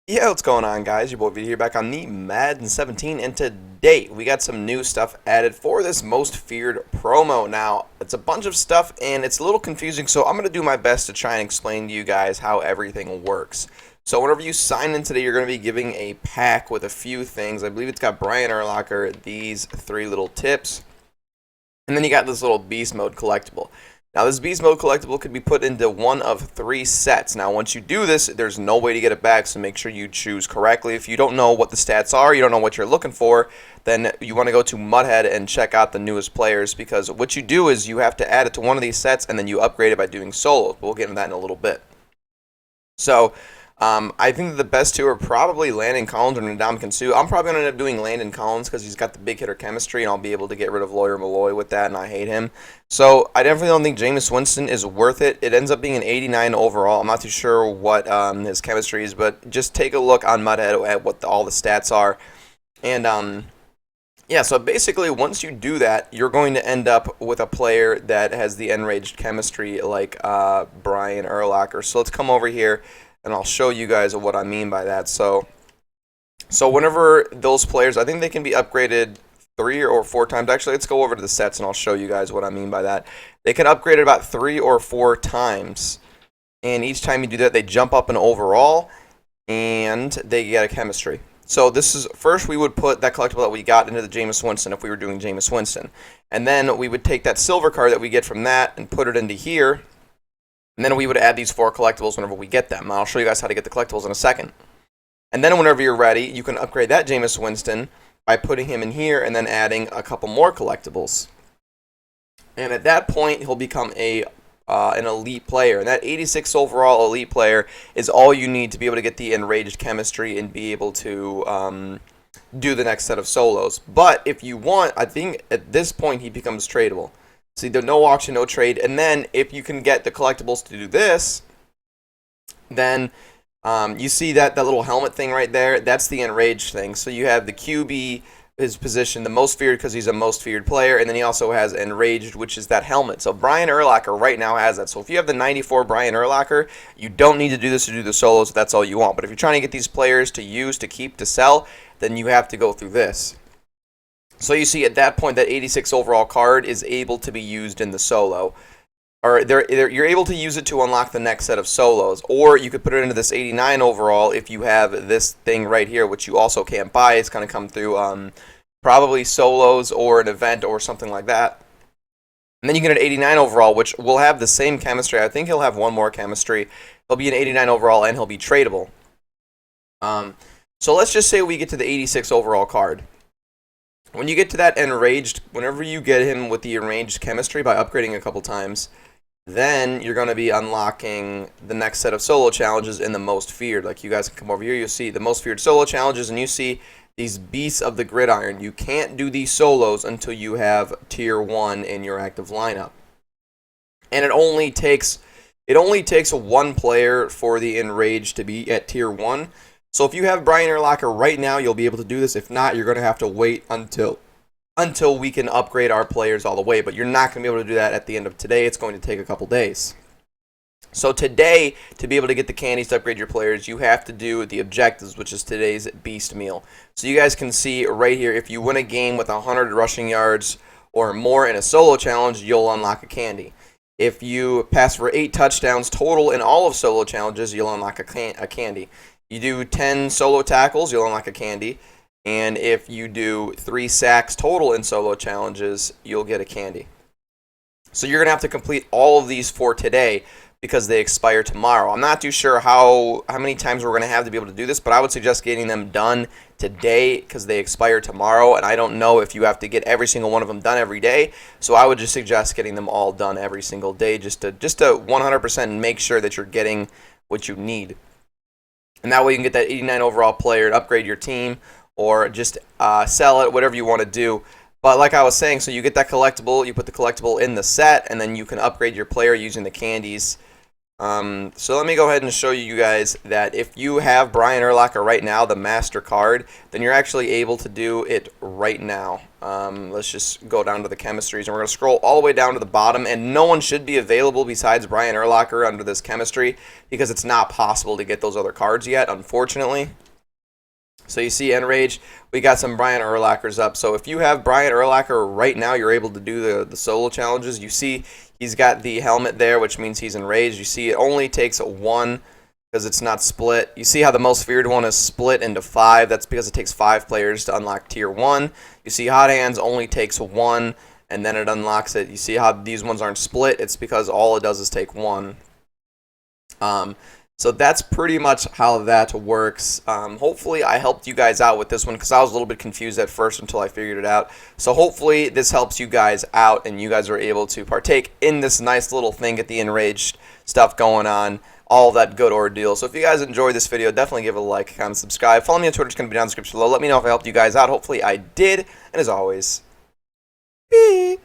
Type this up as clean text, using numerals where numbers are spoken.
Yeah, what's going on, guys? Your boy V here back on the Madden 17, and today we got some new stuff added for this most feared promo. Now, it's a bunch of stuff and it's a little confusing, so I'm going to do my best to try and explain to you guys how everything works. So whenever you sign in today, you're going to be giving a pack with a few things. I believe it's got Brian Urlacher, these three little tips, and then you got this little Beast Mode collectible. Now, this Beast Mode collectible could be put into one of three sets. Now, once you do this, there's no way to get it back, so make sure you choose correctly. If you don't know what the stats are, you don't know what you're looking for, then you want to go to Mudhead and check out the newest players, because what you do is you have to add it to one of these sets, and then you upgrade it by doing solos. We'll get into that in a little bit. So, I think that the best two are probably Landon Collins or Ndamukong Suh. I'm probably going to end up doing Landon Collins because he's got the big hitter chemistry, and I'll be able to get rid of Lawyer Malloy with that, and I hate him. So I definitely don't think Jameis Winston is worth it. It ends up being an 89 overall. I'm not too sure what his chemistry is, but just take a look on Mudhead at what all the stats are. And yeah, so basically once you do that, you're going to end up with a player that has the enraged chemistry like Brian Urlacher. So let's come over here and I'll show you guys what I mean by that. So whenever those players, I think they can be upgraded 3 or 4 times. Actually, let's go over to the sets and I'll show you guys what I mean by that. They can upgrade it about 3 or 4 times, and each time you do that, they jump up an overall and they get a chemistry. So this is, first we would put that collectible that we got into the Jameis Winston if we were doing Jameis Winston. And then we would take that silver card that we get from that and put it into here. And then we would add these 4 collectibles whenever we get them. I'll show you guys how to get the collectibles in a second. And then whenever you're ready, you can upgrade that Jameis Winston by putting him in here and then adding a couple more collectibles. And at that point, he'll become an elite player. And that 86 overall elite player is all you need to be able to get the enraged chemistry and be able to do the next set of solos. But if you want, I think at this point he becomes tradable. See, there's no auction, no trade. And then if you can get the collectibles to do this, then you see that little helmet thing right there? That's the enraged thing. So you have the QB, his position, the most feared because he's a most feared player, and then he also has enraged, which is that helmet. So Brian Urlacher right now has that. So if you have the 94 Brian Urlacher, you don't need to do this to do the solos if that's all you want. But if you're trying to get these players to use, to keep, to sell, then you have to go through this. So you see at that point that 86 overall card is able to be used in the solo. Or you're able to use it to unlock the next set of solos. Or you could put it into this 89 overall if you have this thing right here, which you also can't buy. It's going to come through probably solos or an event or something like that. And then you get an 89 overall, which will have the same chemistry. I think he'll have one more chemistry. He'll be an 89 overall and he'll be tradable. So let's just say we get to the 86 overall card. When you get to that enraged, whenever you get him with the enraged chemistry by upgrading a couple times, then you're going to be unlocking the next set of solo challenges in the most feared. Like, you guys can come over here, you'll see the most feared solo challenges, and you see these beasts of the gridiron. You can't do these solos until you have tier 1 in your active lineup. And it only takes one player for the enraged to be at tier 1. So if you have Brian Urlacher right now, you'll be able to do this. If not, you're going to have to wait until we can upgrade our players all the way. But you're not going to be able to do that at the end of today. It's going to take a couple days. So today, to be able to get the candies to upgrade your players, you have to do the objectives, which is today's Beast Meal. So you guys can see right here, if you win a game with 100 rushing yards or more in a solo challenge, you'll unlock a candy. If you pass for 8 touchdowns total in all of solo challenges, you'll unlock a candy. You do 10 solo tackles, you'll unlock a candy. And if you do 3 sacks total in solo challenges, you'll get a candy. So you're going to have to complete all of these for today because they expire tomorrow. I'm not too sure how many times we're going to have to be able to do this, but I would suggest getting them done today because they expire tomorrow. And I don't know if you have to get every single one of them done every day. So I would just suggest getting them all done every single day just to 100% make sure that you're getting what you need. And that way you can get that 89 overall player and upgrade your team or just sell it, whatever you want to do. But like I was saying, so you get that collectible, you put the collectible in the set, and then you can upgrade your player using the candies So let me go ahead and show you guys that if you have Brian Urlacher right now, the master card, then you're actually able to do it right now. Let's just go down to the chemistries, and we're going to scroll all the way down to the bottom, and no one should be available besides Brian Urlacher under this chemistry, because it's not possible to get those other cards yet, unfortunately. So you see Enrage, we got some Brian Urlachers up. So if you have Brian Urlacher right now, you're able to do the solo challenges. You see he's got the helmet there, which means he's enraged. You see it only takes one because it's not split. You see how the most feared one is split into 5. That's because it takes 5 players to unlock tier 1. You see Hot Hands only takes 1, and then it unlocks it. You see how these ones aren't split? It's because all it does is take 1. So that's pretty much how that works. Hopefully I helped you guys out with this one because I was a little bit confused at first until I figured it out. So hopefully this helps you guys out and you guys are able to partake in this nice little thing, get the enraged stuff going on, all that good ordeal. So if you guys enjoyed this video, definitely give it a like, comment, subscribe. Follow me on Twitter, it's going to be down in the description below. Let me know if I helped you guys out. Hopefully I did. And as always, peace.